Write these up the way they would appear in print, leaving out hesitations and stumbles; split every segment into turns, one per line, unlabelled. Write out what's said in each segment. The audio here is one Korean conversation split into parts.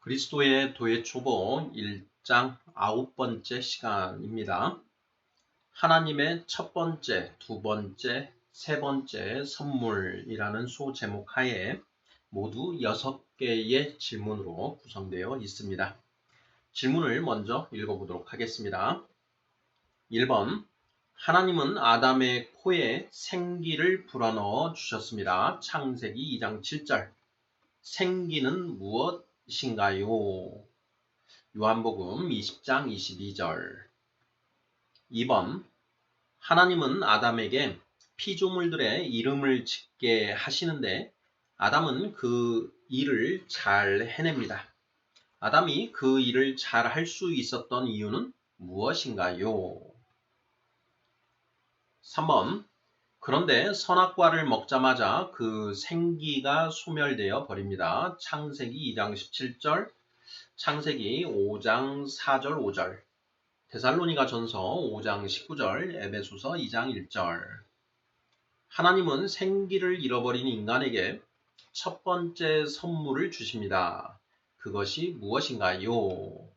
그리스도의 도예초보 1장 9번째 시간입니다. 하나님의 첫 번째, 두 번째, 세 번째 선물이라는 소제목 하에 모두 6개의 질문으로 구성되어 있습니다. 질문을 먼저 읽어보도록 하겠습니다. 1번, 하나님은 아담의 코에 생기를 불어넣어 주셨습니다. 창세기 2장 7절. 생기는 무엇인가요? 요한복음 20장 22절. 2번, 하나님은 아담에게 피조물들의 이름을 짓게 하시는데 아담은 그 일을 잘 해냅니다. 아담이 그 일을 잘 할 수 있었던 이유는 무엇인가요? 3번, 그런데 선악과를 먹자마자 그 생기가 소멸되어 버립니다. 창세기 2장 17절, 창세기 5장 4절 5절, 데살로니가 전서 5장 19절, 에베소서 2장 1절. 하나님은 생기를 잃어버린 인간에게 첫 번째 선물을 주십니다. 그것이 무엇인가요?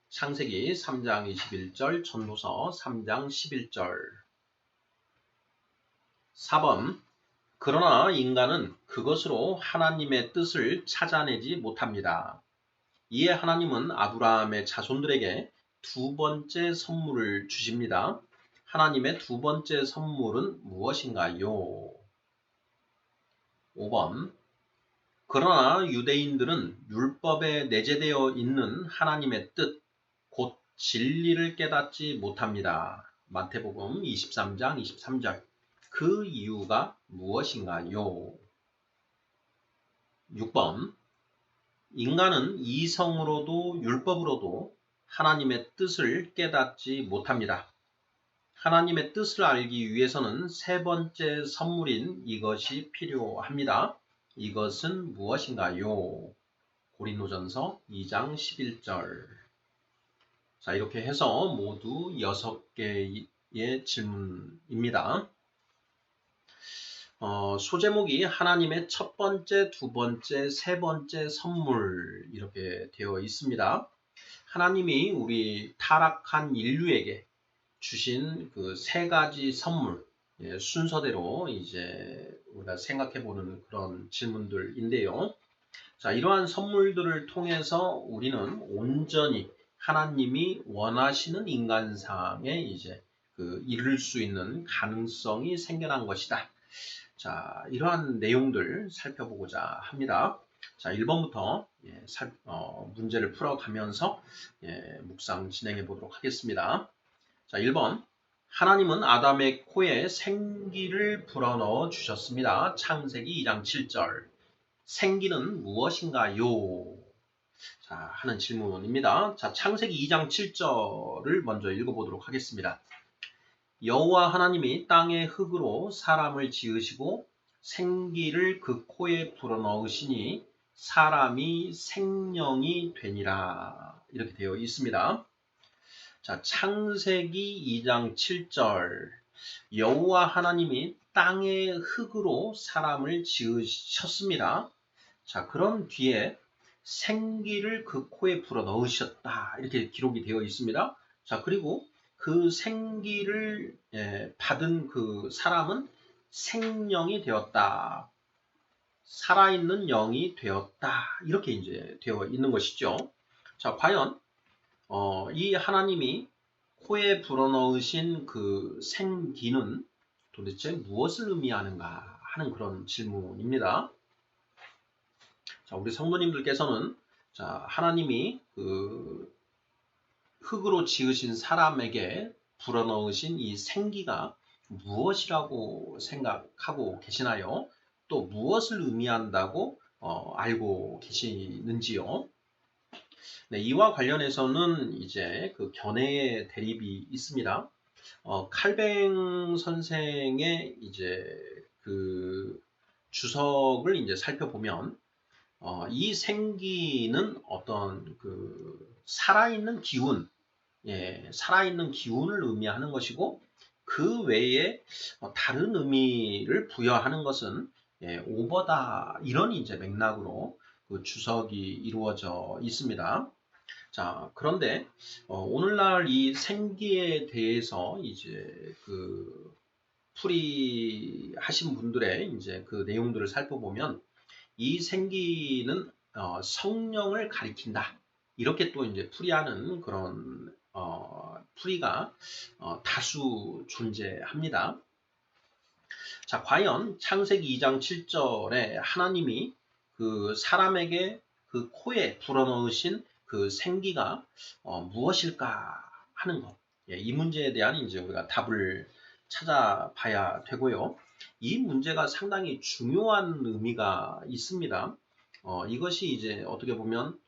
창세기 3장 21절, 전도서 3장 11절. 4번, 그러나 인간은 그것으로 하나님의 뜻을 찾아내지 못합니다. 이에 하나님은 아브라함의 자손들에게 두 번째 선물을 주십니다. 하나님의 두 번째 선물은 무엇인가요? 5번, 그러나 유대인들은 율법에 내재되어 있는 하나님의 뜻, 곧 진리를 깨닫지 못합니다. 마태복음 23장 23절. 그 이유가 무엇인가요? 6번, 인간은 이성으로도 율법으로도 하나님의 뜻을 깨닫지 못합니다. 하나님의 뜻을 알기 위해서는 세 번째 선물인 이것이 필요합니다. 이것은 무엇인가요? 고린도전서 2장 11절. 자, 이렇게 해서 모두 6개의 질문입니다. 소제목이 하나님의 첫 번째, 두 번째, 세 번째 선물 이렇게 되어 있습니다. 하나님이 우리 타락한 인류에게 주신 그 세 가지 선물, 순서대로 이제 우리가 생각해 보는 그런 질문들인데요. 자, 이러한 선물들을 통해서 우리는 온전히 하나님이 원하시는 인간상에 이제 이룰 수 있는 가능성이 생겨난 것이다. 자, 이러한 내용들 살펴보고자 합니다. 자, 1번부터 문제를 풀어가면서 묵상 진행해 보도록 하겠습니다. 자, 1번. 하나님은 아담의 코에 생기를 불어넣어 주셨습니다. 창세기 2장 7절. 생기는 무엇인가요? 자, 하는 질문입니다. 자, 창세기 2장 7절을 먼저 읽어보도록 하겠습니다. 여호와 하나님이 땅의 흙으로 사람을 지으시고 생기를 그 코에 불어넣으시니 사람이 생명이 되니라. 이렇게 되어 있습니다. 자, 창세기 2장 7절. 여호와 하나님이 땅의 흙으로 사람을 지으셨습니다. 자, 그런 뒤에 생기를 그 코에 불어넣으셨다. 이렇게 기록이 되어 있습니다. 자, 그리고 그 생기를 받은 그 사람은 생명이 되었다. 살아있는 영이 되었다. 이렇게 이제 되어 있는 것이죠. 자, 과연 이 하나님이 코에 불어넣으신 그 생기는 도대체 무엇을 의미하는가 하는 그런 질문입니다. 자, 우리 성도님들께서는 자, 하나님이 그 흙으로 지으신 사람에게 불어넣으신 이 생기가 무엇이라고 생각하고 계시나요? 또 무엇을 의미한다고 알고 계시는지요? 네, 이와 관련해서는 이제 그 견해의 대립이 있습니다. 칼뱅 선생의 이제 그 주석을 이제 살펴보면 이 생기는 어떤 그 살아있는 기운, 살아있는 기운을 의미하는 것이고 그 외에 다른 의미를 부여하는 것은 오버다 이런 이제 맥락으로 그 주석이 이루어져 있습니다. 자, 그런데 오늘날 이 생기에 대해서 이제 그 풀이하신 분들의 이제 그 내용들을 살펴보면 이 생기는 성령을 가리킨다. 이렇게 또 이제 풀이하는 그런 풀이가 다수 존재합니다. 자, 과연 창세기 2장 7절에 하나님이 그 사람에게 그 코에 불어넣으신 그 생기가 무엇일까 하는 것. 예, 이 문제에 대한 이제 우리가 답을 찾아봐야 되고요. 이 문제가 상당히 중요한 의미가 있습니다. 이것이 이제 어떻게 보면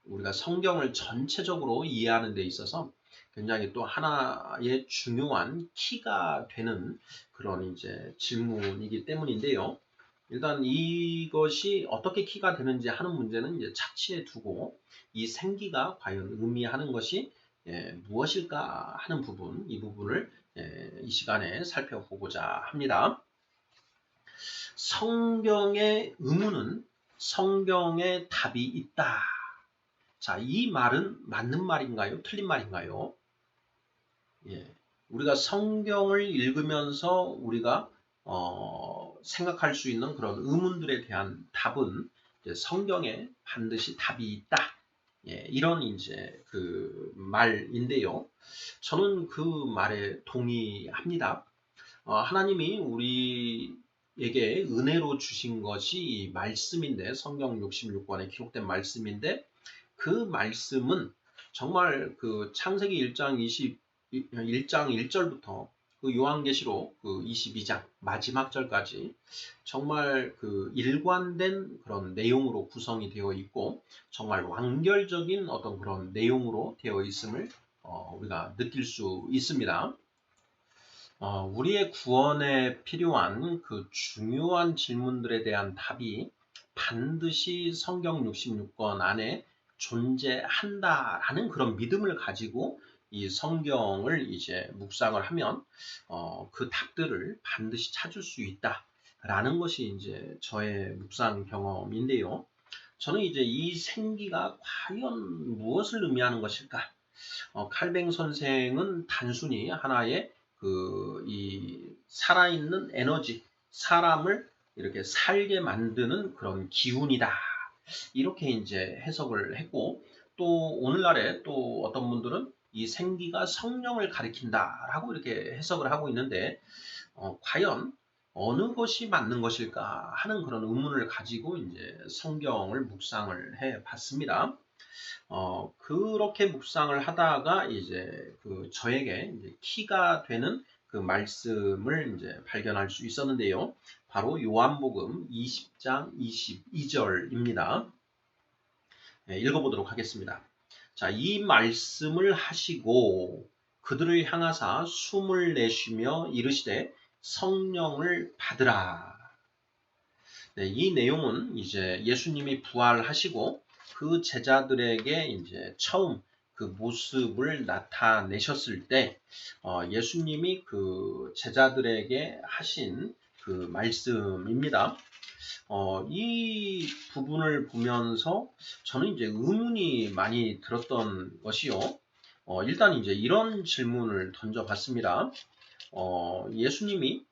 우리가 성경을 전체적으로 이해하는 데 있어서 굉장히 또 하나의 중요한 키가 되는 그런 이제 질문이기 때문인데요. 일단 이것이 어떻게 키가 되는지 하는 문제는 이제 차치해 두고 이 생기가 과연 의미하는 것이 무엇일까 하는 부분, 이 부분을 이 시간에 살펴보고자 합니다. 성경의 의무는 성경에 답이 있다. 자, 이 말은 맞는 말인가요? 틀린 말인가요? 예. 우리가 성경을 읽으면서 우리가 생각할 수 있는 그런 의문들에 대한 답은 이제 성경에 반드시 답이 있다. 예, 이런 이제 그 말인데요. 저는 그 말에 동의합니다. 하나님이 우리에게 은혜로 주신 것이 이 말씀인데, 성경 66권에 기록된 말씀인데, 그 말씀은 정말 그 창세기 1장 1절부터 그 요한계시록 그 22장 마지막 절까지 정말 그 일관된 그런 내용으로 구성이 되어 있고 정말 완결적인 어떤 그런 내용으로 되어 있음을 우리가 느낄 수 있습니다. 우리의 구원에 필요한 그 중요한 질문들에 대한 답이 반드시 성경 66권 안에 존재한다라는 그런 믿음을 가지고 이 성경을 이제 묵상을 하면 그 답들을 반드시 찾을 수 있다라는 것이 이제 저의 묵상 경험인데요. 저는 이제 이 생기가 과연 무엇을 의미하는 것일까? 칼뱅 선생은 단순히 하나의 이 살아있는 에너지, 사람을 이렇게 살게 만드는 그런 기운이다. 이렇게 이제 해석을 했고, 또 오늘날에 또 어떤 분들은 이 생기가 성령을 가리킨다라고 이렇게 해석을 하고 있는데, 과연 어느 것이 맞는 것일까 하는 그런 의문을 가지고 이제 성경을 묵상을 해 봤습니다. 그렇게 묵상을 하다가 이제 저에게 이제 키가 되는 그 말씀을 이제 발견할 수 있었는데요. 바로 요한복음 20장 22절입니다. 읽어보도록 하겠습니다. 자, 이 말씀을 하시고 그들을 향하사 숨을 내쉬며 이르시되 성령을 받으라. 네, 이 내용은 이제 예수님이 부활하시고 그 제자들에게 이제 처음 그 모습을 나타내셨을 때 예수님이 그 제자들에게 하신 그 말씀입니다. 이 부분을 보면서 저는 이제 의문이 많이 들었던 것이요. 일단 이제 이런 질문을 던져봤습니다. 예수님이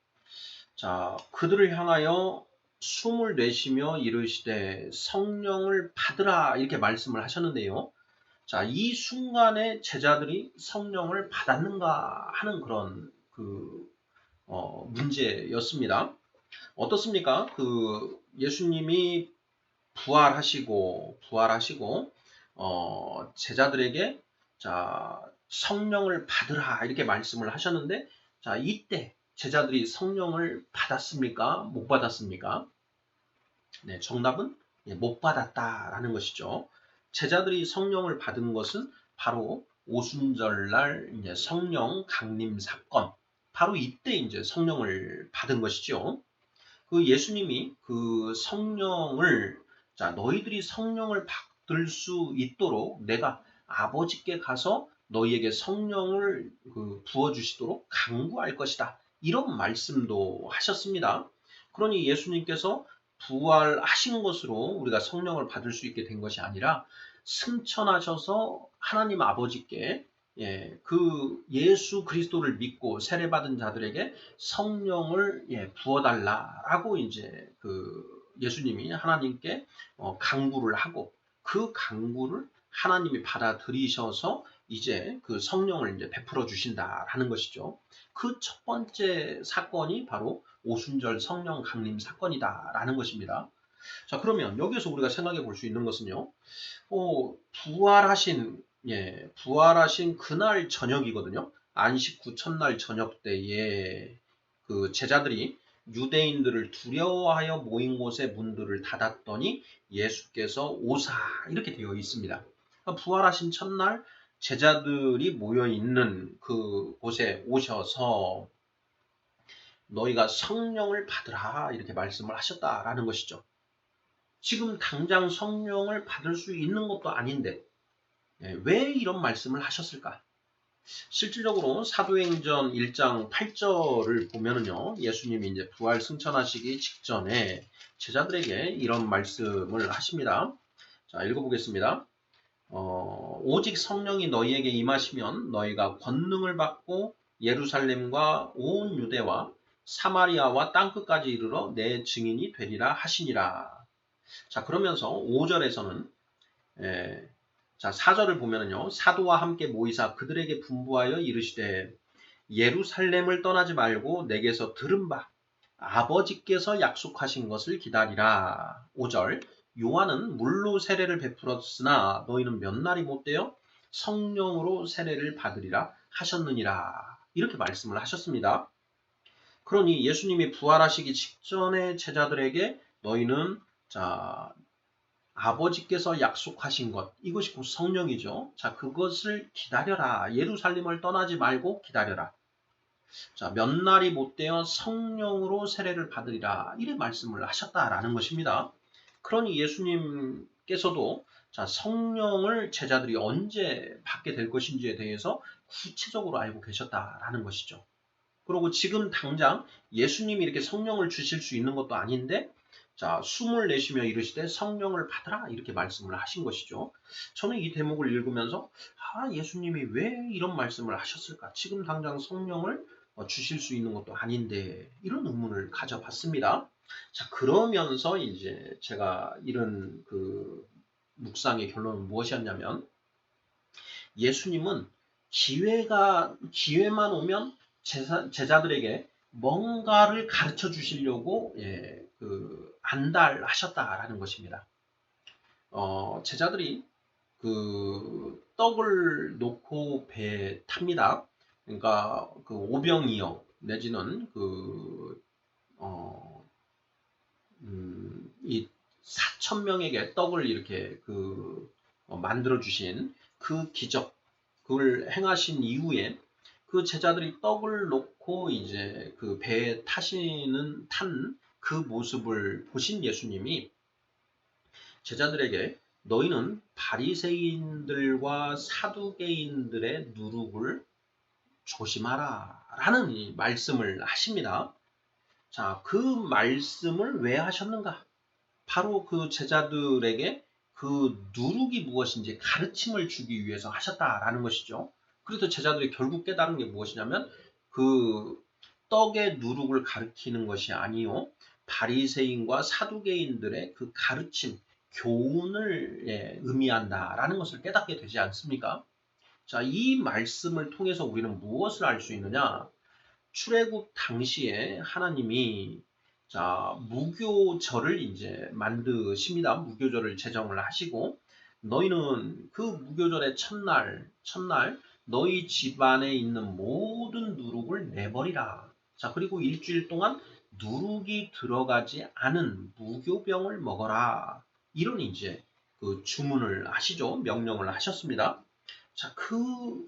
자, 그들을 향하여 숨을 내쉬며 이르시되 성령을 받으라 이렇게 말씀을 하셨는데요. 자, 이 순간에 제자들이 성령을 받았는가 하는 그런 문제였습니다. 어떻습니까? 예수님이 부활하시고 제자들에게 자, 성령을 받으라 이렇게 말씀을 하셨는데 자, 이때 제자들이 성령을 받았습니까? 못 받았습니까? 네, 정답은 못 받았다라는 것이죠. 제자들이 성령을 받은 것은 바로 오순절날 이제 성령 강림 사건, 바로 이때 이제 성령을 받은 것이죠. 예수님이 그 성령을 자, 너희들이 성령을 받을 수 있도록 내가 아버지께 가서 너희에게 성령을 부어 주시도록 간구할 것이다. 이런 말씀도 하셨습니다. 그러니 예수님께서 부활하신 것으로 우리가 성령을 받을 수 있게 된 것이 아니라 승천하셔서 하나님 아버지께 그 예수 그리스도를 믿고 세례받은 자들에게 성령을 부어달라라고 이제 그 예수님이 하나님께 간구를 하고 그 간구를 하나님이 받아들이셔서 이제 그 성령을 이제 베풀어 주신다라는 것이죠. 그 첫 번째 사건이 바로 오순절 성령 강림 사건이다라는 것입니다. 자, 그러면 여기에서 우리가 생각해 볼 수 있는 것은요. 부활하신 그날 저녁이거든요. 안식 후 첫날 저녁 때에 그 제자들이 유대인들을 두려워하여 모인 곳의 문들을 닫았더니 예수께서 오사 이렇게 되어 있습니다. 그러니까 부활하신 첫날 제자들이 모여 있는 그 곳에 오셔서 너희가 성령을 받으라 이렇게 말씀을 하셨다라는 것이죠. 지금 당장 성령을 받을 수 있는 것도 아닌데 왜 이런 말씀을 하셨을까? 실질적으로 사도행전 1장 8절을 보면은요, 예수님이 이제 부활 승천하시기 직전에 제자들에게 이런 말씀을 하십니다. 자, 읽어보겠습니다. 오직 성령이 너희에게 임하시면 너희가 권능을 받고 예루살렘과 온 유대와 사마리아와 땅끝까지 이르러 내 증인이 되리라 하시니라. 자, 그러면서 5절에서는 자, 4절을 보면은요. 사도와 함께 모이사 그들에게 분부하여 이르시되 예루살렘을 떠나지 말고 내게서 들은 바 아버지께서 약속하신 것을 기다리라. 5절 요한은 물로 세례를 베풀었으나 너희는 몇 날이 못되어 성령으로 세례를 받으리라 하셨느니라. 이렇게 말씀을 하셨습니다. 그러니 예수님이 부활하시기 직전에 제자들에게 너희는 자 아버지께서 약속하신 것, 이것이 곧 성령이죠. 자, 그것을 기다려라. 예루살렘을 떠나지 말고 기다려라. 자, 몇 날이 못되어 성령으로 세례를 받으리라. 이래 말씀을 하셨다라는 것입니다. 그러니 예수님께서도 자, 성령을 제자들이 언제 받게 될 것인지에 대해서 구체적으로 알고 계셨다라는 것이죠. 그리고 지금 당장 예수님이 이렇게 성령을 주실 수 있는 것도 아닌데 자, 숨을 내쉬며 이르시되 성령을 받으라 이렇게 말씀을 하신 것이죠. 저는 이 대목을 읽으면서 예수님이 왜 이런 말씀을 하셨을까? 지금 당장 성령을 주실 수 있는 것도 아닌데 이런 의문을 가져봤습니다. 자, 그러면서 이제 제가 이런 그 묵상의 결론은 무엇이었냐면 예수님은 기회만 오면 제자들에게 뭔가를 가르쳐 주시려고 안달하셨다라는 것입니다. 제자들이 그 떡을 놓고 배에 탑니다. 그러니까 그 오병이어 내지는 이 4천 명에게 떡을 이렇게 만들어 주신 그 기적, 그걸 행하신 이후에 그 제자들이 떡을 놓고 이제 그 배에 탄 그 모습을 보신 예수님이 제자들에게 너희는 바리새인들과 사두개인들의 누룩을 조심하라 라는 이 말씀을 하십니다. 자, 그 말씀을 왜 하셨는가? 바로 그 제자들에게 그 누룩이 무엇인지 가르침을 주기 위해서 하셨다라는 것이죠. 그래서 제자들이 결국 깨달은 게 무엇이냐면 그 떡의 누룩을 가리키는 것이 아니요 바리새인과 사두개인들의 그 가르침, 교훈을 의미한다라는 것을 깨닫게 되지 않습니까? 자, 이 말씀을 통해서 우리는 무엇을 알 수 있느냐? 출애굽 당시에 하나님이 자, 무교절을 이제 만드십니다. 무교절을 제정을 하시고 너희는 그 무교절의 첫날 너희 집안에 있는 모든 누룩을 내버리라. 자, 그리고 일주일 동안 누룩이 들어가지 않은 무교병을 먹어라. 이런 이제 그 주문을 하시죠. 명령을 하셨습니다. 자, 그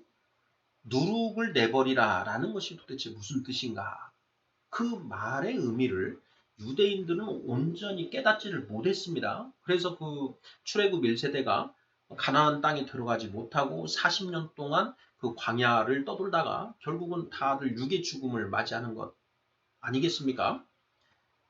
누룩을 내버리라 라는 것이 도대체 무슨 뜻인가? 그 말의 의미를 유대인들은 온전히 깨닫지를 못했습니다. 그래서 그 출애굽 1세대가 가나안 땅에 들어가지 못하고 40년 동안 그 광야를 떠돌다가 결국은 다들 육의 죽음을 맞이하는 것 아니겠습니까?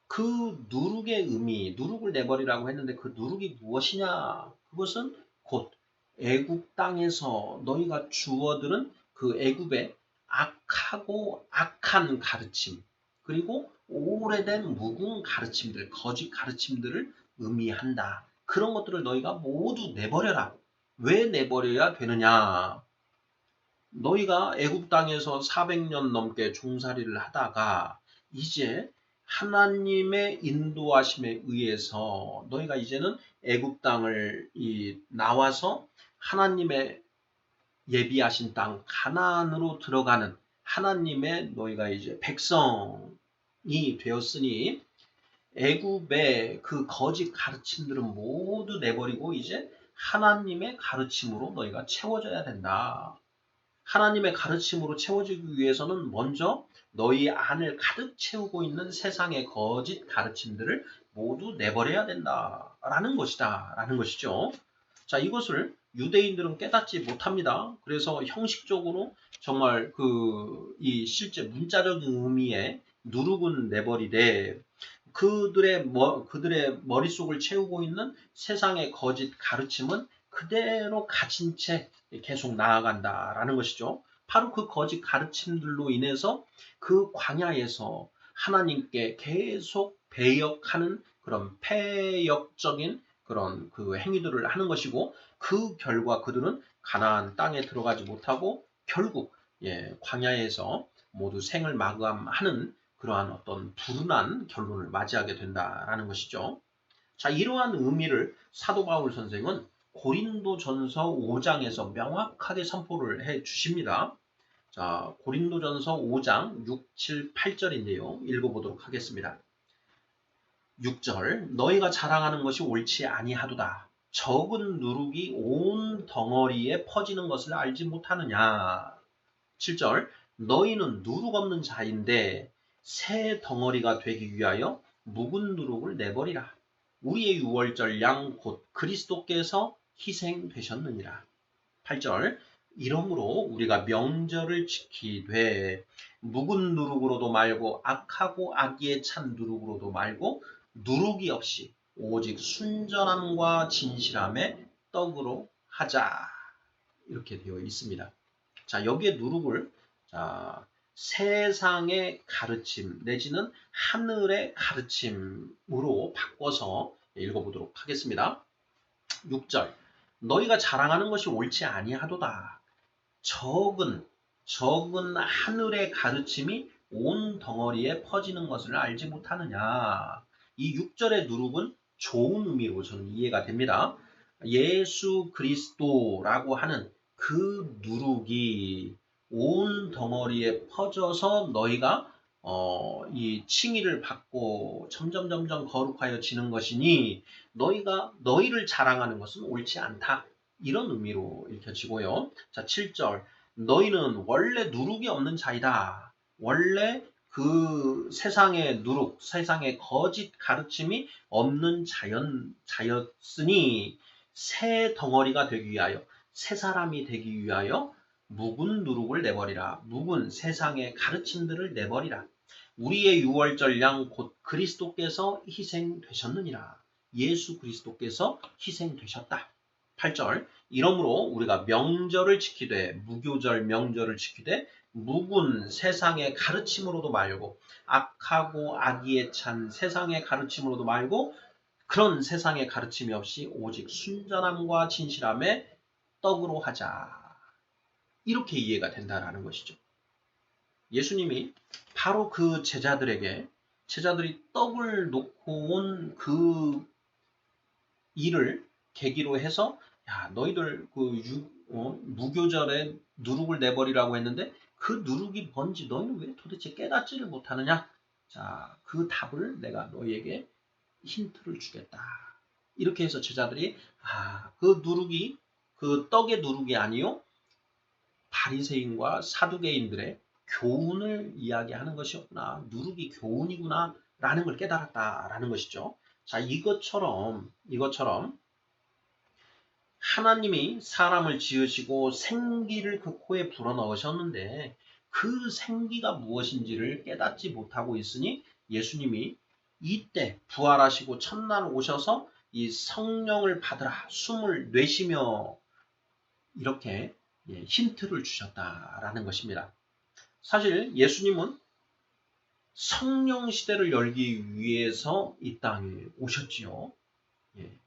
그 누룩의 의미, 누룩을 내버리라고 했는데 그 누룩이 무엇이냐? 그것은 곧 애굽 땅에서 너희가 주워들은 그 애굽의 악하고 악한 가르침, 그리고 오래된 묵은 가르침들, 거짓 가르침들을 의미한다. 그런 것들을 너희가 모두 내버려라. 왜 내버려야 되느냐? 너희가 애굽 땅에서 400년 넘게 종살이를 하다가 이제 하나님의 인도하심에 의해서 너희가 이제는 애굽 땅을 나와서 하나님의 예비하신 땅 가나안으로 들어가는 하나님의 너희가 이제 백성이 되었으니 애굽의 그 거짓 가르침들은 모두 내버리고 이제 하나님의 가르침으로 너희가 채워져야 된다. 하나님의 가르침으로 채워지기 위해서는 먼저 너희 안을 가득 채우고 있는 세상의 거짓 가르침들을 모두 내버려야 된다라는 것이다. 라는 것이죠. 자, 이것을 유대인들은 깨닫지 못합니다. 그래서 형식적으로 정말 이 실제 문자적인 의미의 누룩은 내버리되 그들의 머릿속을 채우고 있는 세상의 거짓 가르침은 그대로 갇힌 채 계속 나아간다라는 것이죠. 바로 그 거짓 가르침들로 인해서 그 광야에서 하나님께 계속 배역하는 그런 패역적인 그런 그 행위들을 하는 것이고 그 결과 그들은 가나안 땅에 들어가지 못하고 결국 광야에서 모두 생을 마감하는 그러한 어떤 불운한 결론을 맞이하게 된다라는 것이죠. 자, 이러한 의미를 사도 바울 선생은 고린도전서 5장에서 명확하게 선포를 해 주십니다. 자, 고린도전서 5장 6, 7, 8절인데요. 읽어보도록 하겠습니다. 6절 너희가 자랑하는 것이 옳지 아니하도다. 적은 누룩이 온 덩어리에 퍼지는 것을 알지 못하느냐. 7절 너희는 누룩 없는 자인데 새 덩어리가 되기 위하여 묵은 누룩을 내버리라. 우리의 유월절 양 곧 그리스도께서 희생되셨느니라. 8절 이러므로 우리가 명절을 지키되 묵은 누룩으로도 말고 악하고 악의에 찬 누룩으로도 말고 누룩이 없이 오직 순전함과 진실함의 떡으로 하자. 이렇게 되어 있습니다. 자, 여기에 누룩을 세상의 가르침 내지는 하늘의 가르침으로 바꿔서 읽어보도록 하겠습니다. 6절 너희가 자랑하는 것이 옳지 아니하도다. 적은 하늘의 가르침이 온 덩어리에 퍼지는 것을 알지 못하느냐. 이 6절의 누룩은 좋은 의미로 저는 이해가 됩니다. 예수 그리스도라고 하는 그 누룩이 온 덩어리에 퍼져서 너희가 이 칭의를 받고 점점 거룩하여지는 것이니 너희를 자랑하는 것은 옳지 않다. 이런 의미로 읽혀지고요. 자, 7절 너희는 원래 누룩이 없는 자이다. 원래 그 세상의 누룩, 세상의 거짓 가르침이 없는 자였으니 새 덩어리가 되기 위하여 새 사람이 되기 위하여 묵은 누룩을 내버리라. 묵은 세상의 가르침들을 내버리라. 우리의 유월절 양 곧 그리스도께서 희생되셨느니라. 예수 그리스도께서 희생되셨다. 8절 이러므로 우리가 명절을 지키되 무교절 명절을 지키되 묵은 세상의 가르침으로도 말고 악하고 악의에 찬 세상의 가르침으로도 말고 그런 세상의 가르침이 없이 오직 순전함과 진실함의 떡으로 하자. 이렇게 이해가 된다라는 것이죠. 예수님이 바로 그 제자들이 떡을 놓고 온 그 일을 계기로 해서 야 너희들 무교절에 누룩을 내버리라고 했는데 그 누룩이 뭔지 너희는 왜 도대체 깨닫지를 못하느냐? 자, 그 답을 내가 너희에게 힌트를 주겠다. 이렇게 해서 제자들이 그 누룩이 그 떡의 누룩이 아니요 바리새인과 사두개인들의 교훈을 이야기하는 것이었구나. 누룩이 교훈이구나 라는 걸 깨달았다라는 것이죠. 자, 이것처럼 하나님이 사람을 지으시고 생기를 그 코에 불어넣으셨는데 그 생기가 무엇인지를 깨닫지 못하고 있으니 예수님이 이때 부활하시고 첫날 오셔서 이 성령을 받으라 숨을 내쉬며 이렇게 힌트를 주셨다라는 것입니다. 사실 예수님은 성령 시대를 열기 위해서 이 땅에 오셨지요. 예.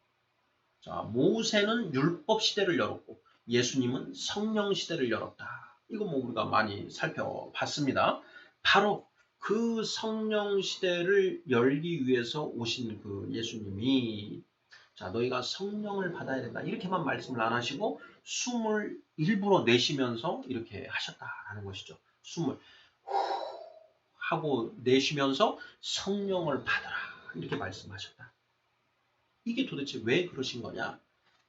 자, 모세는 율법 시대를 열었고 예수님은 성령 시대를 열었다. 이거 뭐 우리가 많이 살펴봤습니다. 바로 그 성령 시대를 열기 위해서 오신 그 예수님이 자, 너희가 성령을 받아야 된다. 이렇게만 말씀을 안 하시고 숨을 일부러 내쉬면서 이렇게 하셨다라는 것이죠. 숨을 후 하고 내쉬면서 성령을 받아라. 이렇게 말씀하셨다. 이게 도대체 왜 그러신 거냐?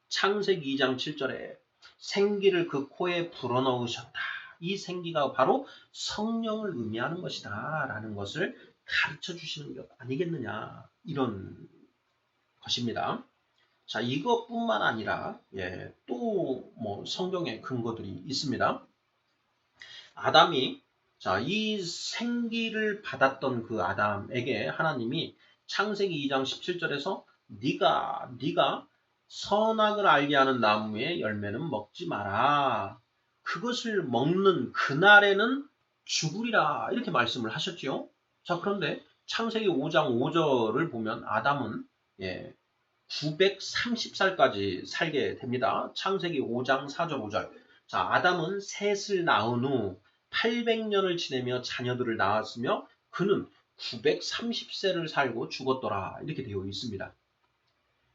창세기 2장 7절에 생기를 그 코에 불어넣으셨다. 이 생기가 바로 성령을 의미하는 것이다. 라는 것을 가르쳐 주시는 것 아니겠느냐. 이런 것입니다. 자, 이것뿐만 아니라 또 뭐 성경의 근거들이 있습니다. 아담이 자, 이 생기를 받았던 그 아담에게 하나님이 창세기 2장 17절에서 네가 선악을 알게 하는 나무의 열매는 먹지 마라. 그것을 먹는 그날에는 죽으리라. 이렇게 말씀을 하셨지요. 자, 그런데 창세기 5장 5절을 보면 아담은 930살까지 살게 됩니다. 창세기 5장 4절 5절. 자, 아담은 셋을 낳은 후 800년을 지내며 자녀들을 낳았으며 그는 930세를 살고 죽었더라. 이렇게 되어 있습니다.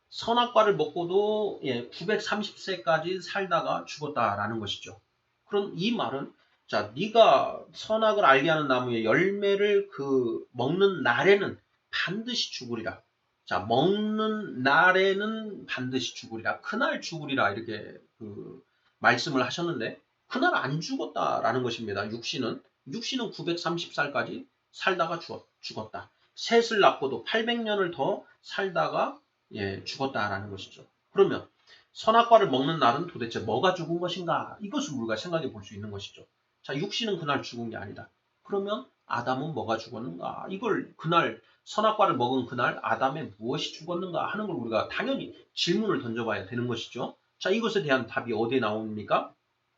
선악과를 먹고도 930세까지 살다가 죽었다라는 것이죠. 그럼 이 말은 자, 네가 선악을 알게 하는 나무의 열매를 먹는 날에는 반드시 죽으리라. 자, 먹는 날에는 반드시 죽으리라. 그날 죽으리라. 이렇게 말씀을 하셨는데 그날 안 죽었다라는 것입니다. 육신은 930살까지 살다가 죽었다. 셋을 낳고도 800년을 더 살다가 죽었다라는 것이죠. 그러면 선악과를 먹는 날은 도대체 뭐가 죽은 것인가? 이것을 우리가 생각해 볼 수 있는 것이죠. 자, 육신은 그날 죽은 게 아니다. 그러면 아담은 뭐가 죽었는가? 이걸 그날 선악과를 먹은 그날 아담의 무엇이 죽었는가 하는 걸 우리가 당연히 질문을 던져봐야 되는 것이죠. 자, 이것에 대한 답이 어디에 나옵니까?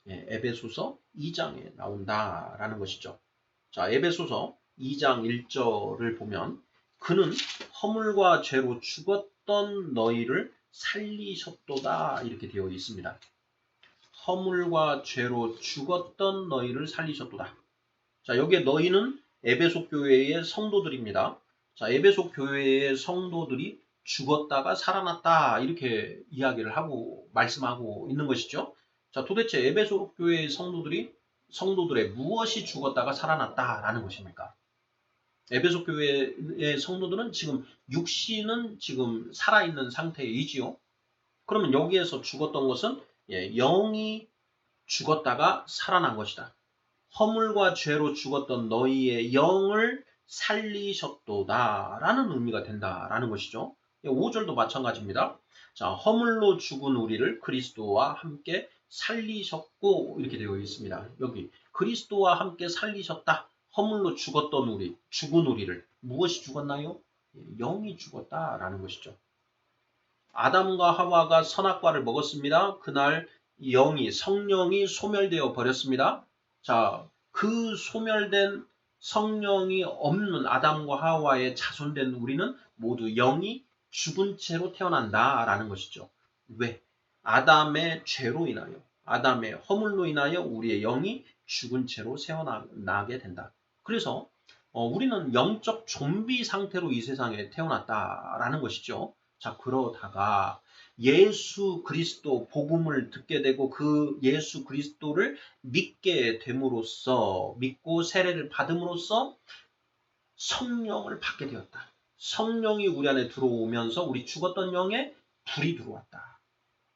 에베소서 2장에 나온다라는 것이죠. 자, 에베소서 2장 1절을 보면 그는 허물과 죄로 죽었던 너희를 살리셨도다 이렇게 되어 있습니다. 허물과 죄로 죽었던 너희를 살리셨도다. 자, 여기에 너희는 에베소 교회의 성도들입니다. 자, 에베소 교회의 성도들이 죽었다가 살아났다 이렇게 이야기를 하고 말씀하고 있는 것이죠. 자, 도대체 에베소 교회의 성도들의 무엇이 죽었다가 살아났다라는 것입니까? 에베소 교회의 성도들은 지금 육신은 지금 살아있는 상태이지요. 그러면 여기에서 죽었던 것은 영이 죽었다가 살아난 것이다. 허물과 죄로 죽었던 너희의 영을 살리셨도다 라는 의미가 된다라는 것이죠. 5절도 마찬가지입니다. 자, 허물로 죽은 우리를 그리스도와 함께 살리셨고 이렇게 되어 있습니다. 여기 그리스도와 함께 살리셨다. 허물로 죽었던 우리, 죽은 우리를 무엇이 죽었나요? 영이 죽었다라는 것이죠. 아담과 하와가 선악과를 먹었습니다. 그날 성령이 소멸되어 버렸습니다. 자, 그 소멸된 성령이 없는 아담과 하와의 자손된 우리는 모두 영이 죽은 채로 태어난다라는 것이죠. 왜? 아담의 죄로 인하여, 아담의 허물로 인하여 우리의 영이 죽은 채로 세어나게 된다. 그래서 우리는 영적 좀비 상태로 이 세상에 태어났다라는 것이죠. 자, 그러다가 예수 그리스도 복음을 듣게 되고 그 예수 그리스도를 믿게 됨으로써 믿고 세례를 받음으로써 성령을 받게 되었다. 성령이 우리 안에 들어오면서 우리 죽었던 영에 불이 들어왔다.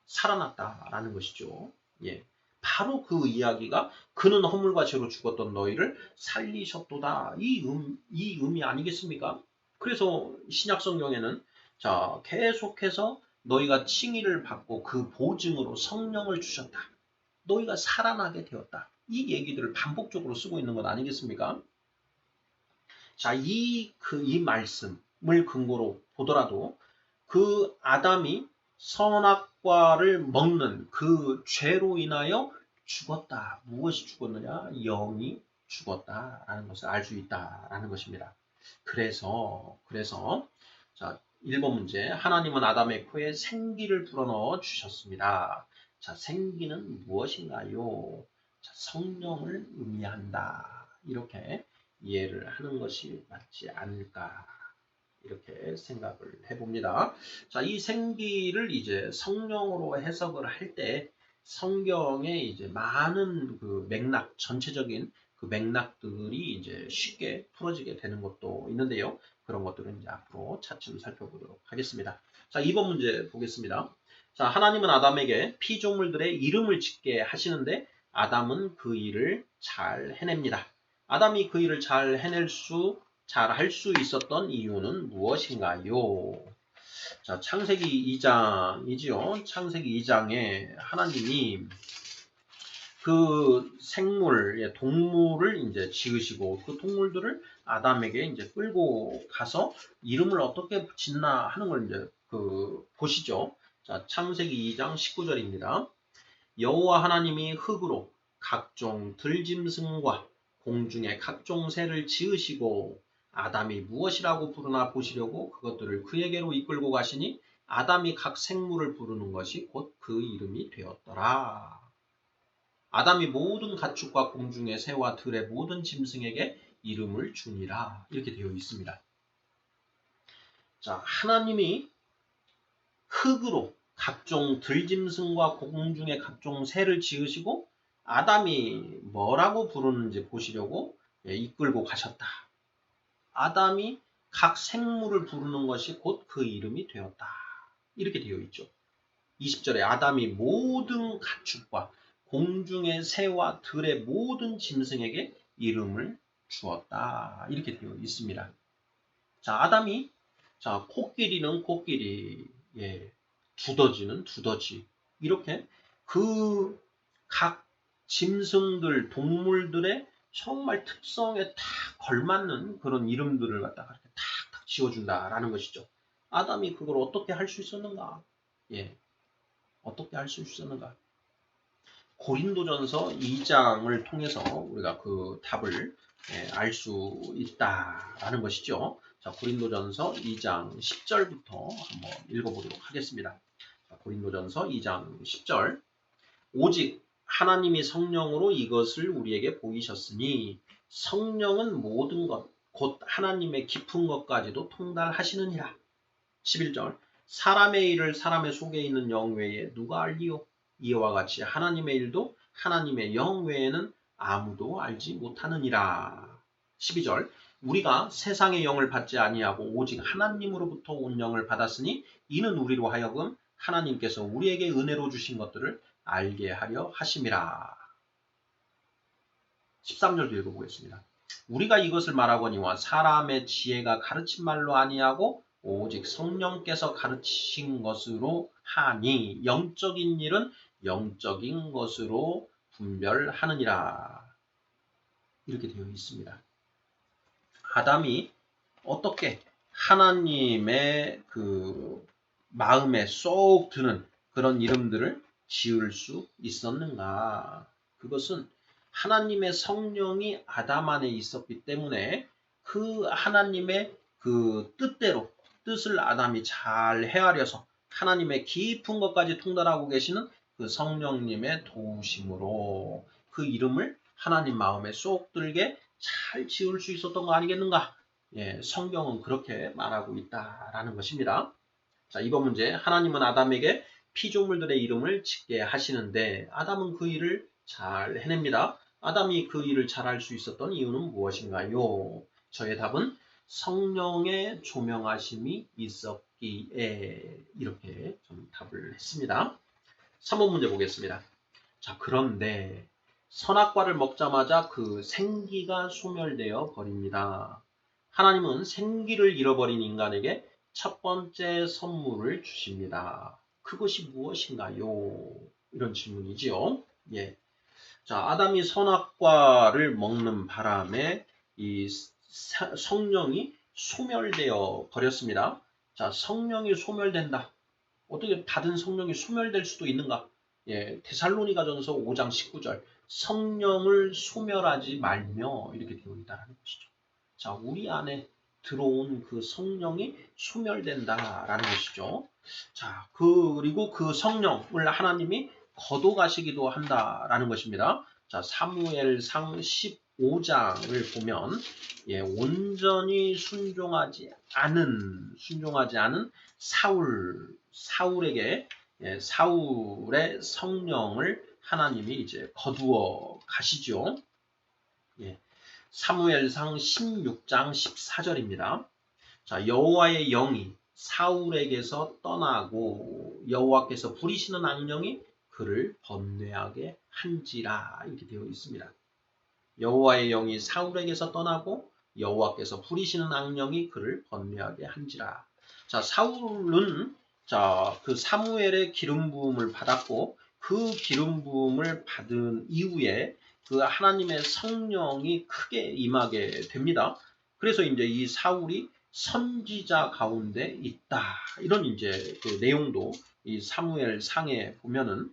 살아났다라는 것이죠. 예. 바로 그 이야기가 그는 허물과 죄로 죽었던 너희를 살리셨도다. 이 의미 아니겠습니까? 그래서 신약 성경에는 자, 계속해서 너희가 칭의를 받고 그 보증으로 성령을 주셨다. 너희가 살아나게 되었다. 이 얘기들을 반복적으로 쓰고 있는 것 아니겠습니까? 자, 이 말씀, 근거로 보더라도 그 아담이 선악과를 먹는 그 죄로 인하여 죽었다. 무엇이 죽었느냐? 영이 죽었다라는 것을 알 수 있다라는 것입니다. 그래서 자, 1번 문제. 하나님은 아담의 코에 생기를 불어넣어 주셨습니다. 자, 생기는 무엇인가요? 자, 성령을 의미한다. 이렇게 이해를 하는 것이 맞지 않을까. 이렇게 생각을 해봅니다. 자, 이 생기를 이제 성령으로 해석을 할 때 성경에 이제 많은 그 맥락, 전체적인 그 맥락들이 이제 쉽게 풀어지게 되는 것도 있는데요. 그런 것들은 이제 앞으로 차츰 살펴보도록 하겠습니다. 자, 2번 문제 보겠습니다. 자, 하나님은 아담에게 피조물들의 이름을 짓게 하시는데 아담은 그 일을 잘 해냅니다. 아담이 그 일을 잘 할 수 있었던 이유는 무엇인가요? 자, 창세기 2장이지요. 창세기 2장에 하나님이 그 생물, 동물을 이제 지으시고 그 동물들을 아담에게 이제 끌고 가서 이름을 어떻게 짓나 하는 걸 이제 보시죠. 자, 창세기 2장 19절입니다. 여호와 하나님이 흙으로 각종 들짐승과 공중의 각종 새를 지으시고 아담이 무엇이라고 부르나 보시려고 그것들을 그에게로 이끌고 가시니 아담이 각 생물을 부르는 것이 곧 그 이름이 되었더라. 아담이 모든 가축과 공중의 새와 들의 모든 짐승에게 이름을 주니라. 이렇게 되어 있습니다. 자, 하나님이 흙으로 각종 들짐승과 공중의 각종 새를 지으시고 아담이 뭐라고 부르는지 보시려고 이끌고 가셨다. 아담이 각 생물을 부르는 것이 곧 그 이름이 되었다. 이렇게 되어 있죠. 20절에 아담이 모든 가축과 공중의 새와 들의 모든 짐승에게 이름을 주었다. 이렇게 되어 있습니다. 자, 아담이 코끼리는 코끼리, 두더지는 두더지. 이렇게 그 각 짐승들, 동물들의 정말 특성에 딱 걸맞는 그런 이름들을 갖다가 이렇게 탁탁 지어준다라는 것이죠. 아담이 그걸 어떻게 할 수 있었는가? 어떻게 할 수 있었는가? 고린도전서 2장을 통해서 우리가 그 답을 알 수 있다라는 것이죠. 자, 고린도전서 2장 10절부터 한번 읽어보도록 하겠습니다. 자, 고린도전서 2장 10절. 오직 하나님이 성령으로 이것을 우리에게 보이셨으니 성령은 모든 것, 곧 하나님의 깊은 것까지도 통달하시느니라. 11절. 사람의 일을 사람의 속에 있는 영 외에 누가 알리요? 이와 같이 하나님의 일도 하나님의 영 외에는 아무도 알지 못하느니라. 12절. 우리가 세상의 영을 받지 아니하고 오직 하나님으로부터 온 영을 받았으니 이는 우리로 하여금 하나님께서 우리에게 은혜로 주신 것들을 알게 하려 하심이라. 13절도 읽어보겠습니다. 우리가 이것을 말하거니와 사람의 지혜가 가르친 말로 아니하고 오직 성령께서 가르치신 것으로 하니 영적인 일은 영적인 것으로 분별하느니라. 이렇게 되어 있습니다. 아담이 어떻게 하나님의 그 마음에 쏙 드는 그런 이름들을 지을 수 있었는가? 그것은 하나님의 성령이 아담 안에 있었기 때문에 그 하나님의 그 뜻을 아담이 잘 헤아려서 하나님의 깊은 것까지 통달하고 계시는 그 성령님의 도우심으로 그 이름을 하나님 마음에 쏙 들게 잘 지을 수 있었던 거 아니겠는가? 성경은 그렇게 말하고 있다라는 것입니다. 자, 이번 문제. 하나님은 아담에게 피조물들의 이름을 짓게 하시는데 아담은 그 일을 잘 해냅니다. 아담이 그 일을 잘할 수 있었던 이유는 무엇인가요? 저의 답은 성령의 조명하심이 있었기에 이렇게 좀 답을 했습니다. 3번 문제 보겠습니다. 자, 그런데 선악과를 먹자마자 그 생기가 소멸되어 버립니다. 하나님은 생기를 잃어버린 인간에게 첫 번째 선물을 주십니다. 그것이 무엇인가요? 이런 질문이지요. 자, 아담이 선악과를 먹는 바람에 이 성령이 소멸되어 버렸습니다. 자, 성령이 소멸된다. 어떻게 받은 성령이 소멸될 수도 있는가? 예, 데살로니가전서 5장 19절. 성령을 소멸하지 말며 이렇게 되어 있다는 것이죠. 자, 우리 안에 들어온 그 성령이 소멸된다라는 것이죠. 자, 그리고 그 성령을 하나님이 거둬가시기도 한다라는 것입니다. 자, 사무엘상 15장을 보면 예, 온전히 순종하지 않은 사울에게 예, 사울의 성령을 하나님이 이제 거두어 가시죠. 예, 사무엘상 16장 14절입니다. 자, 여호와의 영이 사울에게서 떠나고 여호와께서 부리시는 악령이 그를 번뇌하게 한지라 이렇게 되어 있습니다. 여호와의 영이 사울에게서 떠나고 여호와께서 부리시는 악령이 그를 번뇌하게 한지라. 자, 사울은 그 사무엘의 기름 부음을 받았고 그 기름 부음을 받은 이후에 그 하나님의 성령이 크게 임하게 됩니다. 그래서 이제 이 사울이 선지자 가운데 있다. 이런 이제 그 내용도 이 사무엘 상에 보면은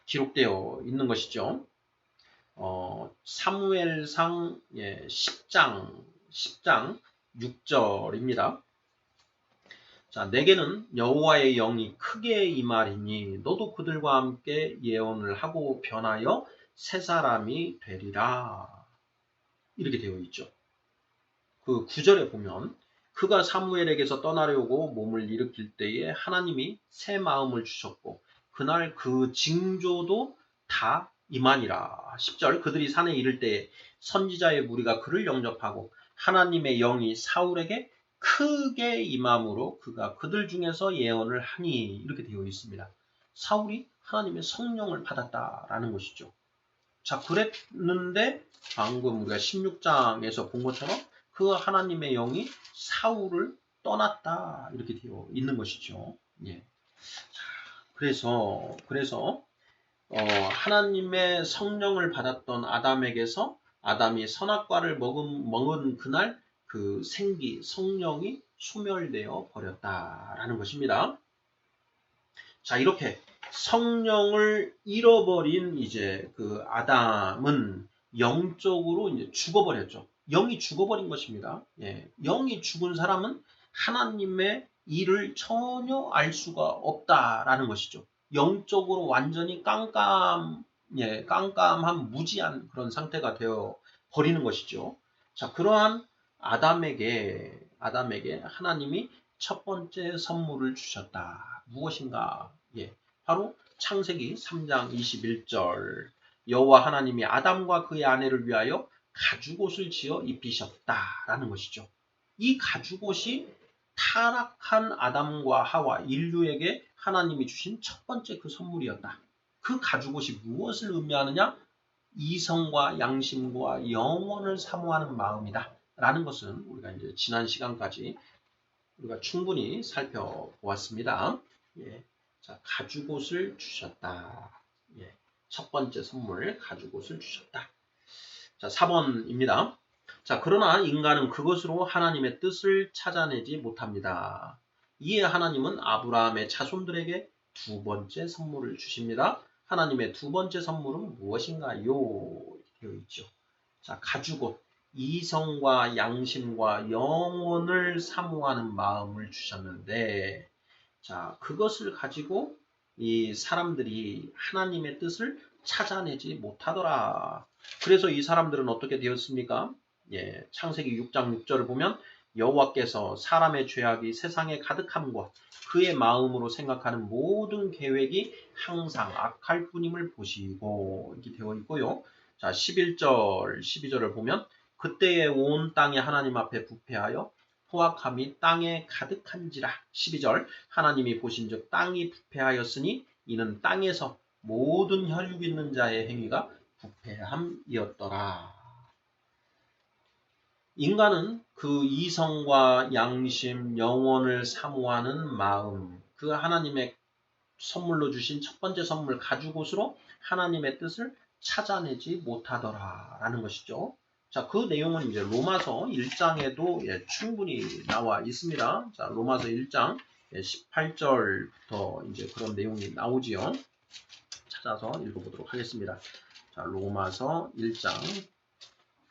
기록되어 있는 것이죠. 사무엘상 10장 6절입니다. 자, 내게는 여호와의 영이 크게 임하리니 너도 그들과 함께 예언을 하고 변하여 새 사람이 되리라. 이렇게 되어 있죠. 그 9절에 보면 그가 사무엘에게서 떠나려고 몸을 일으킬 때에 하나님이 새 마음을 주셨고 그날 그 징조도 다 이만이라. 10절 그들이 산에 이를 때에 선지자의 무리가 그를 영접하고 하나님의 영이 사울에게 크게 임함으로 그가 그들 중에서 예언을 하니 이렇게 되어 있습니다. 사울이 하나님의 성령을 받았다라는 것이죠. 자, 그랬는데 방금 우리가 16장에서 본 것처럼 그 하나님의 영이 사울을 떠났다 이렇게 되어 있는 것이죠. 예. 그래서 하나님의 성령을 받았던 아담에게서 아담이 선악과를 먹은 그날 그 성령이 소멸되어 버렸다라는 것입니다. 자, 이렇게 성령을 잃어버린 이제 그 아담은 영적으로 이제 죽어버렸죠. 영이 죽어버린 것입니다. 예, 영이 죽은 사람은 하나님의 일을 전혀 알 수가 없다라는 것이죠. 영적으로 완전히 깜깜한 무지한 그런 상태가 되어 버리는 것이죠. 자, 그러한 아담에게 하나님이 첫 번째 선물을 주셨다. 무엇인가? 예, 바로 창세기 3장 21절. 여호와 하나님이 아담과 그의 아내를 위하여 가죽옷을 지어 입히셨다라는 것이죠. 이 가죽옷이 타락한 아담과 하와 인류에게 하나님이 주신 첫 번째 그 선물이었다. 그 가죽옷이 무엇을 의미하느냐? 이성과 양심과 영혼을 사모하는 마음이다. 라는 것은 우리가 이제 지난 시간까지 우리가 충분히 살펴보았습니다. 예. 자, 가죽옷을 주셨다. 예. 첫 번째 선물, 가죽옷을 주셨다. 자, 4번입니다. 자, 그러나 인간은 그것으로 하나님의 뜻을 찾아내지 못합니다. 이에 하나님은 아브라함의 자손들에게 두 번째 선물을 주십니다. 하나님의 두 번째 선물은 무엇인가요? 이렇게 되어 있죠. 자, 가죽옷. 이성과 양심과 영혼을 사모하는 마음을 주셨는데, 자, 그것을 가지고 이 사람들이 하나님의 뜻을 찾아내지 못하더라. 그래서 이 사람들은 어떻게 되었습니까? 예, 창세기 6장 6절을 보면 여호와께서 사람의 죄악이 세상에 가득함과 그의 마음으로 생각하는 모든 계획이 항상 악할 뿐임을 보시고 이렇게 되어 있고요. 자, 11절, 12절을 보면 그때에 온 땅이 하나님 앞에 부패하여 포악함이 땅에 가득한지라. 12절 하나님이 보신즉 땅이 부패하였으니 이는 땅에서 모든 혈육 있는 자의 행위가 부패함이었더라. 인간은 그 이성과 양심, 영혼을 사모하는 마음, 그 하나님의 선물로 주신 첫 번째 선물 가죽옷으로 하나님의 뜻을 찾아내지 못하더라 라는 것이죠. 자, 그 내용은 이제 로마서 1장에도 충분히 나와 있습니다. 자, 로마서 1장 18절부터 이제 그런 내용이 나오지요. 찾아서 읽어보도록 하겠습니다. 자, 로마서 1장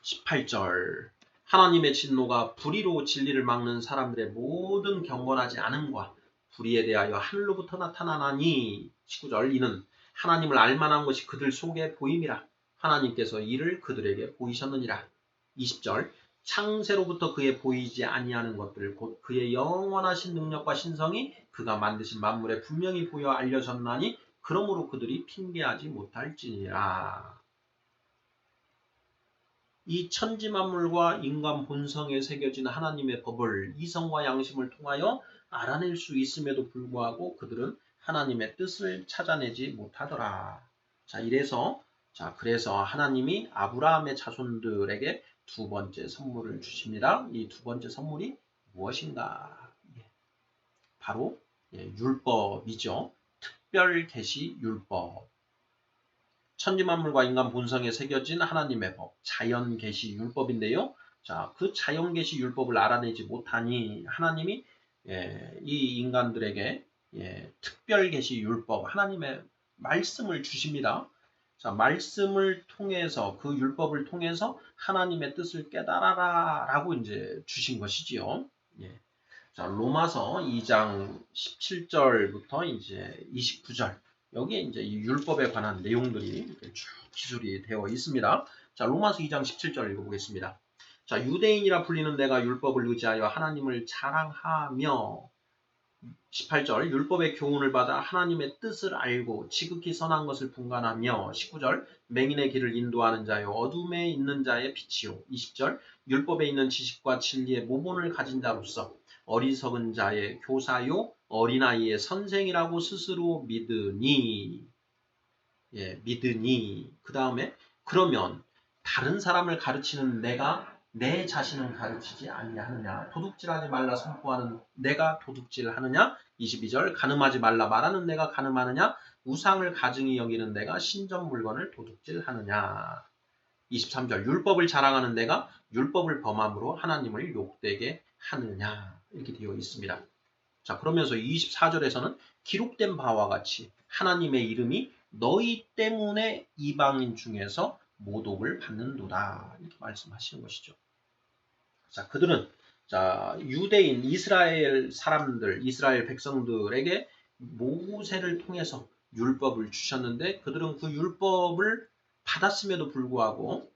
18절. 하나님의 진노가 불의로 진리를 막는 사람들의 모든 경건하지 않음과 불의에 대하여 하늘로부터 나타나나니. 19절. 이는 하나님을 알만한 것이 그들 속에 보임이라. 하나님께서 이를 그들에게 보이셨느니라. 20절. 창세로부터 그의 보이지 아니하는 것들 곧 그의 영원하신 능력과 신성이 그가 만드신 만물에 분명히 보여 알려졌나니 그러므로 그들이 핑계하지 못할지니라. 이 천지 만물과 인간 본성에 새겨진 하나님의 법을 이성과 양심을 통하여 알아낼 수 있음에도 불구하고 그들은 하나님의 뜻을 찾아내지 못하더라. 자, 그래서 하나님이 아브라함의 자손들에게 두 번째 선물을 주십니다. 이 두 번째 선물이 무엇인가? 바로 율법이죠. 특별 계시 율법. 천지만물과 인간 본성에 새겨진 하나님의 법, 자연 계시 율법인데요. 자, 그 자연 계시 율법을 알아내지 못하니 하나님이 이 인간들에게 특별 계시 율법, 하나님의 말씀을 주십니다. 자, 말씀을 통해서 그 율법을 통해서 하나님의 뜻을 깨달아라라고 이제 주신 것이지요. 자, 로마서 2장 17절부터 이제 29절. 여기에 이제 이 율법에 관한 내용들이 쭉 기술이 되어 있습니다. 자, 로마서 2장 17절 읽어보겠습니다. 자, 유대인이라 불리는 내가 율법을 의지하여 하나님을 자랑하며 18절 율법의 교훈을 받아 하나님의 뜻을 알고 지극히 선한 것을 분간하며 19절 맹인의 길을 인도하는 자요 어둠에 있는 자의 빛이요 20절 율법에 있는 지식과 진리의 모본을 가진 자로서 어리석은 자의 교사요 어린아이의 선생이라고 스스로 믿으니 믿으니 그 다음에 그러면 다른 사람을 가르치는 내가 내 자신을 가르치지 아니하느냐 도둑질하지 말라 선포하는 내가 도둑질하느냐 22절 간음하지 말라 말하는 내가 간음하느냐 우상을 가증히 여기는 내가 신전 물건을 도둑질하느냐 23절 율법을 자랑하는 내가 율법을 범함으로 하나님을 욕되게 하느냐 이렇게 되어 있습니다. 자, 그러면서 24절에서는 기록된 바와 같이 하나님의 이름이 너희 때문에 이방인 중에서 모독을 받는도다 이렇게 말씀하시는 것이죠. 자, 그들은 유대인 이스라엘 사람들, 이스라엘 백성들에게 모세를 통해서 율법을 주셨는데 그들은 그 율법을 받았음에도 불구하고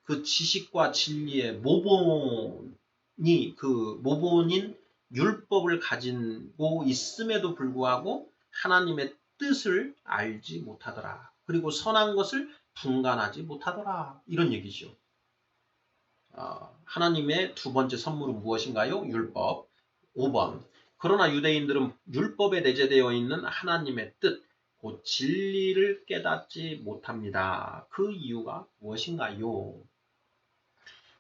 그 지식과 진리의 모본인 율법을 가지고 있음에도 불구하고 하나님의 뜻을 알지 못하더라. 그리고 선한 것을 분간하지 못하더라. 이런 얘기죠. 하나님의 두 번째 선물은 무엇인가요? 율법. 5번. 그러나 유대인들은 율법에 내재되어 있는 하나님의 뜻, 곧 진리를 깨닫지 못합니다. 그 이유가 무엇인가요?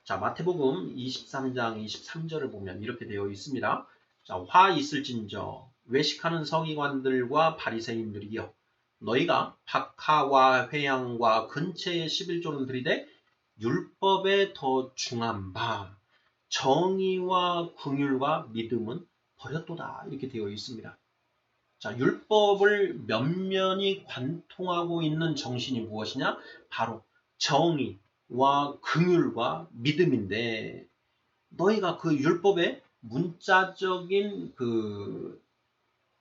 자, 마태복음 23장 23절을 보면 이렇게 되어 있습니다. 자, 화 있을진저 외식하는 서기관들과 바리새인들이여 너희가 박하와 회양과 근처의 11조는 들이되 율법에 더 중한 바 정의와 긍휼과 믿음은 버렸도다 이렇게 되어 있습니다. 자, 율법을 면면히 관통하고 있는 정신이 무엇이냐? 바로 정의와 긍휼과 믿음인데 너희가 그 율법의 문자적인 그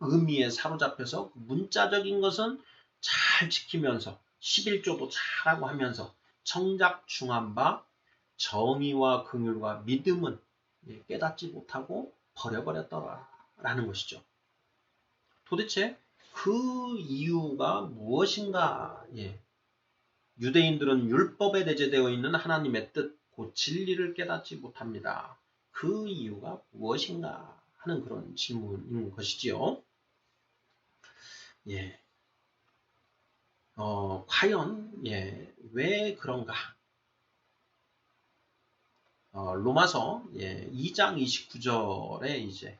의미에 사로잡혀서 문자적인 것은 잘 지키면서 11조도 잘하고 하면서 청작 중한 바 정의와 긍휼과 믿음은 깨닫지 못하고 버려버렸더라라는 것이죠. 도대체 그 이유가 무엇인가? 유대인들은 율법에 내재되어 있는 하나님의 뜻, 곧 진리를 깨닫지 못합니다. 그 이유가 무엇인가 하는 그런 질문인 것이지요. 과연 왜 그런가? 로마서 2장 29절에 이제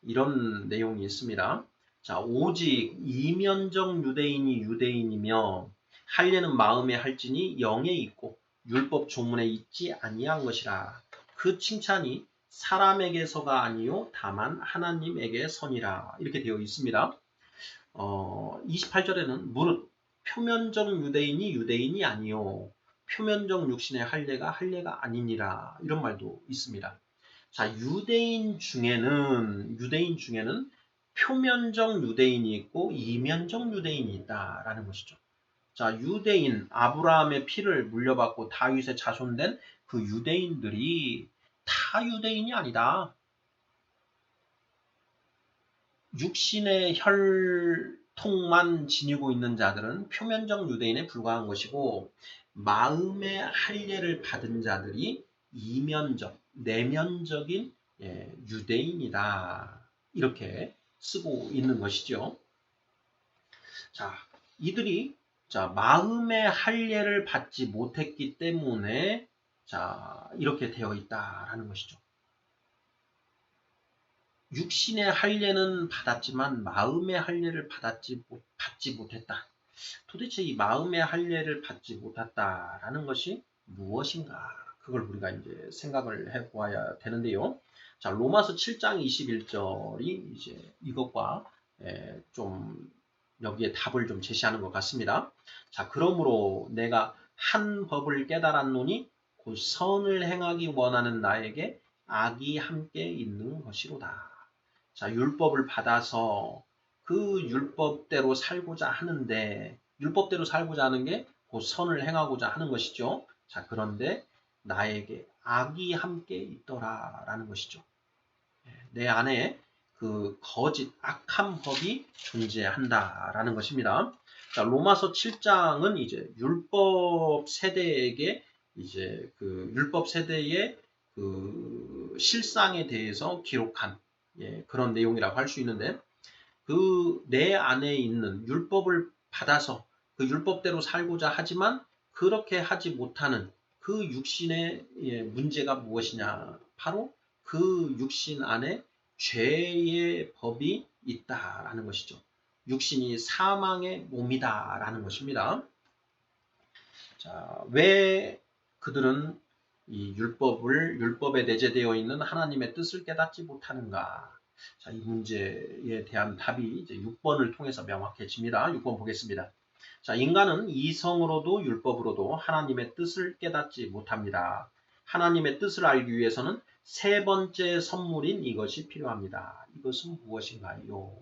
이런 내용이 있습니다. 자, 오직 이면적 유대인이 유대인이며 할례는 마음에 할지니 영에 있고 율법 조문에 있지 아니한 것이라. 그 칭찬이 사람에게서가 아니요 다만 하나님에게서니라. 이렇게 되어 있습니다. 28절에는 무릇 표면적 유대인이 유대인이 아니요 표면적 육신의 할례가 아니니라. 이런 말도 있습니다. 자, 유대인 중에는 표면적 유대인이 있고 이면적 유대인이 있다라는 것이죠. 자, 유대인 아브라함의 피를 물려받고 다윗의 자손된 그 유대인들이 다 유대인이 아니다. 육신의 혈통만 지니고 있는 자들은 표면적 유대인에 불과한 것이고 마음의 할례를 받은 자들이 이면적, 내면적인 유대인이다. 이렇게 쓰고 있는 것이죠. 자, 이들이 마음의 할례를 받지 못했기 때문에 이렇게 되어 있다라는 것이죠. 육신의 할례는 받았지만 마음의 할례를 받지 못했다. 도대체 이 마음의 할례를 받지 못했다라는 것이 무엇인가? 그걸 우리가 이제 생각을 해 보아야 되는데요. 자, 로마서 7장 21절이 이제 이것과 좀 여기에 답을 좀 제시하는 것 같습니다. 자, 그러므로 내가 한 법을 깨달았노니 곧 선을 행하기 원하는 나에게 악이 함께 있는 것이로다. 자, 율법을 받아서 그 율법대로 살고자 하는데 율법대로 살고자 하는 게 곧 선을 행하고자 하는 것이죠. 자, 그런데 나에게 악이 함께 있더라라는 것이죠. 내 안에 그 거짓 악한 법이 존재한다라는 것입니다. 자, 로마서 7장은 이제 율법 세대에게 이제 그 율법 세대의 그 실상에 대해서 기록한 그런 내용이라고 할 수 있는데 그 내 안에 있는 율법을 받아서 그 율법대로 살고자 하지만 그렇게 하지 못하는 그 육신의 문제가 무엇이냐? 바로 그 육신 안에 죄의 법이 있다라는 것이죠. 육신이 사망의 몸이다라는 것입니다. 자, 왜 그들은 이 율법에 내재되어 있는 하나님의 뜻을 깨닫지 못하는가? 자, 이 문제에 대한 답이 이제 6번을 통해서 명확해집니다. 6번 보겠습니다. 자, 인간은 이성으로도 율법으로도 하나님의 뜻을 깨닫지 못합니다. 하나님의 뜻을 알기 위해서는 세 번째 선물인 이것이 필요합니다. 이것은 무엇인가요?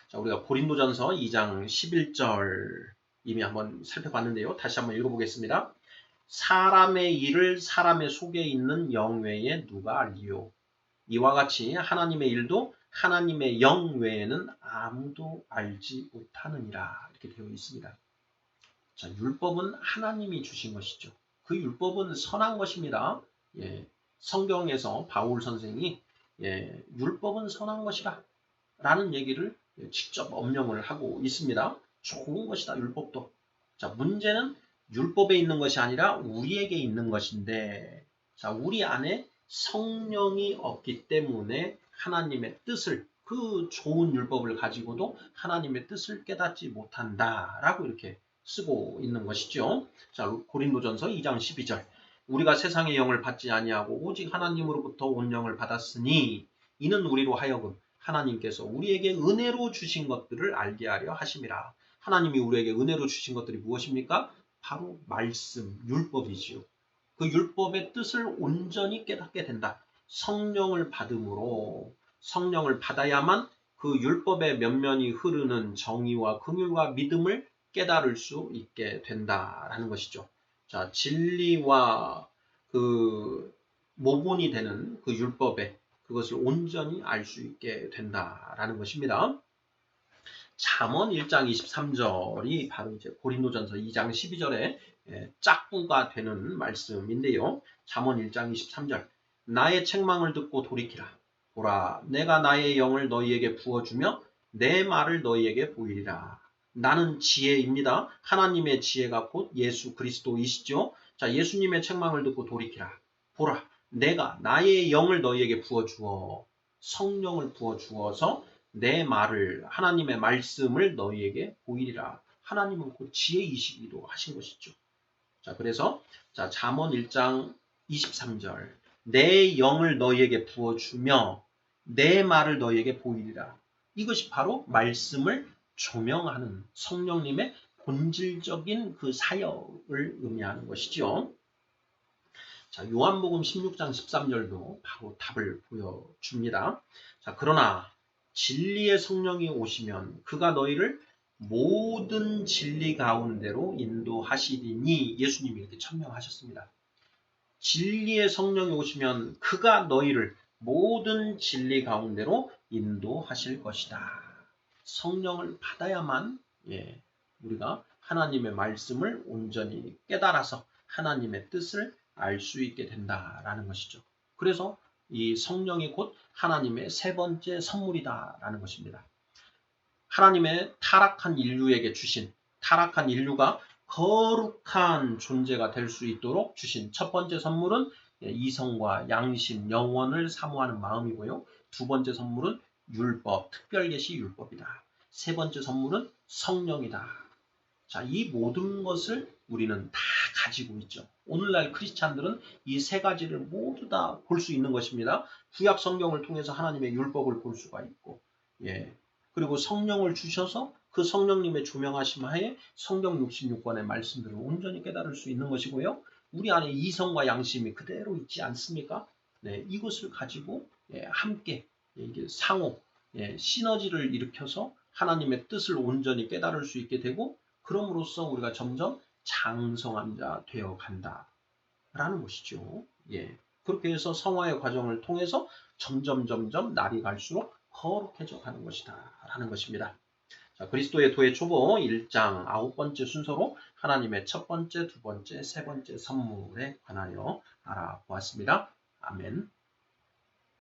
자, 우리가 고린도전서 2장 11절 이미 한번 살펴봤는데요. 다시 한번 읽어보겠습니다. 사람의 일을 사람의 속에 있는 영 외에 누가 알리요? 이와 같이 하나님의 일도 하나님의 영 외에는 아무도 알지 못하느니라. 이렇게 되어 있습니다. 자, 율법은 하나님이 주신 것이죠. 그 율법은 선한 것입니다. 성경에서 바울 선생이 율법은 선한 것이다 라는 얘기를 직접 엄명을 하고 있습니다. 좋은 것이다, 율법도. 자, 문제는 율법에 있는 것이 아니라 우리에게 있는 것인데, 자, 우리 안에 성령이 없기 때문에 하나님의 뜻을, 그 좋은 율법을 가지고도 하나님의 뜻을 깨닫지 못한다라고 이렇게 쓰고 있는 것이죠. 자, 고린도전서 2장 12절. 우리가 세상의 영을 받지 아니하고 오직 하나님으로부터 온 영을 받았으니 이는 우리로 하여금 하나님께서 우리에게 은혜로 주신 것들을 알게 하려 하심이라. 하나님이 우리에게 은혜로 주신 것들이 무엇입니까? 바로 말씀, 율법이지요. 그 율법의 뜻을 온전히 깨닫게 된다. 성령을 받음으로 성령을 받아야만 그 율법의 면면이 흐르는 정의와 긍휼과 믿음을 깨달을 수 있게 된다라는 것이죠. 자, 진리와 그 모본이 되는 그 율법에 그것을 온전히 알 수 있게 된다라는 것입니다. 잠언 1장 23절이 바로 이제 고린도전서 2장 12절에 짝부가 되는 말씀인데요. 잠언 1장 23절. 나의 책망을 듣고 돌이키라. 보라, 내가 나의 영을 너희에게 부어주며 내 말을 너희에게 보이리라. 나는 지혜입니다. 하나님의 지혜가 곧 예수 그리스도이시죠. 자, 예수님의 책망을 듣고 돌이키라. 보라, 내가 나의 영을 너희에게 부어주어 성령을 부어주어서 내 말을 하나님의 말씀을 너희에게 보이리라. 하나님은 곧 지혜이시기도 하신 것이죠. 자, 그래서 자, 잠언 1장 23절. 내 영을 너희에게 부어주며 내 말을 너희에게 보이리라. 이것이 바로 말씀을 조명하는 성령님의 본질적인 그 사역을 의미하는 것이죠. 자, 요한복음 16장 13절도 바로 답을 보여줍니다. 자, 그러나 진리의 성령이 오시면 그가 너희를 모든 진리 가운데로 인도하시리니 예수님이 이렇게 천명하셨습니다. 진리의 성령이 오시면 그가 너희를 모든 진리 가운데로 인도하실 것이다. 성령을 받아야만 우리가 하나님의 말씀을 온전히 깨달아서 하나님의 뜻을 알 수 있게 된다라는 것이죠. 그래서 이 성령이 곧 하나님의 세 번째 선물이다라는 것입니다. 하나님의 타락한 인류에게 주신, 타락한 인류가 거룩한 존재가 될 수 있도록 주신 첫 번째 선물은 이성과 양심, 영원을 사모하는 마음이고요. 두 번째 선물은 율법, 특별계시 율법이다. 세 번째 선물은 성령이다. 자, 이 모든 것을 우리는 다 가지고 있죠. 오늘날 크리스찬들은 이 세 가지를 모두 다 볼 수 있는 것입니다. 구약 성경을 통해서 하나님의 율법을 볼 수가 있고, 그리고 성령을 주셔서 그 성령님의 조명하심 하에 성경 66권의 말씀들을 온전히 깨달을 수 있는 것이고요. 우리 안에 이성과 양심이 그대로 있지 않습니까? 네, 이것을 가지고 함께 이게 상호, 시너지를 일으켜서 하나님의 뜻을 온전히 깨달을 수 있게 되고 그럼으로써 우리가 점점 장성한 자 되어 간다라는 것이죠. 그렇게 해서 성화의 과정을 통해서 점점 날이 갈수록 거룩해져 가는 것이다 라는 것입니다. 자, 그리스도의 도의 초보 1장 9번째 순서로 하나님의 첫 번째, 두 번째, 세 번째 선물에 관하여 알아보았습니다. 아멘.